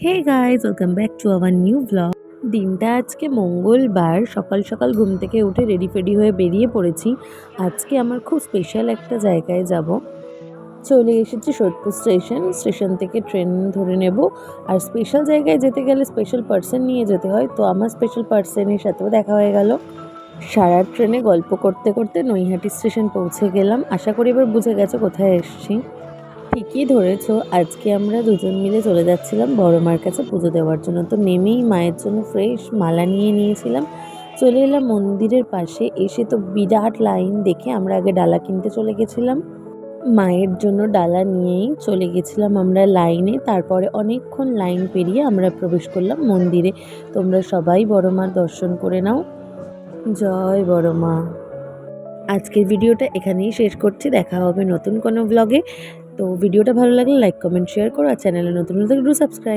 Hey guys, welcome back to our new blog. দিনটা আজকে মঙ্গলবার। সকাল সকাল ঘুম থেকে উঠে রেডি ফেডি হয়ে বেরিয়ে পড়েছি। আজকে আমার খুব স্পেশাল একটা জায়গায় যাব। চলে এসেছি সোদপুর স্টেশন থেকে ট্রেন ধরে নেব। আর স্পেশাল জায়গায় যেতে গেলে স্পেশাল পার্সন নিয়ে যেতে হয়, তো আমার স্পেশাল পার্সনের সাথেও দেখা হয়ে গেল। সারা ট্রেনে গল্প করতে করতে নৈহাটি স্টেশন পৌঁছে গেলাম। আশা করি এবার বুঝে গেছো কোথায় এসেছি। ঠিকই ধরেছো, আজকে আমরা দুজন মিলে চলে যাচ্ছিলাম বড় মার কাছে পুজো দেওয়ার জন্য। তো নেমেই মায়ের জন্য ফ্রেশ মালা নিয়ে নিয়েছিলাম। চলে এলাম মন্দিরের পাশে। এসে তো বিরাট লাইন দেখে আমরা আগে ডালা কিনতে চলে গেছিলাম। মায়ের জন্য ডালা নিয়েই চলে গেছিলাম আমরা লাইনে। তারপরে অনেকক্ষণ লাইন পেরিয়ে আমরা প্রবেশ করলাম মন্দিরে। তোমরা সবাই বড় মার দর্শন করে নাও। জয় বড় মা। আজকের ভিডিওটা এখানেই শেষ করছি। দেখা হবে নতুন কোনো ব্লগে। তো ভিডিওটা ভালো লাগলে লাইক কমেন্ট শেয়ার করো, আর চ্যানেলে নতুন হলে একটু সাবস্ক্রাইব।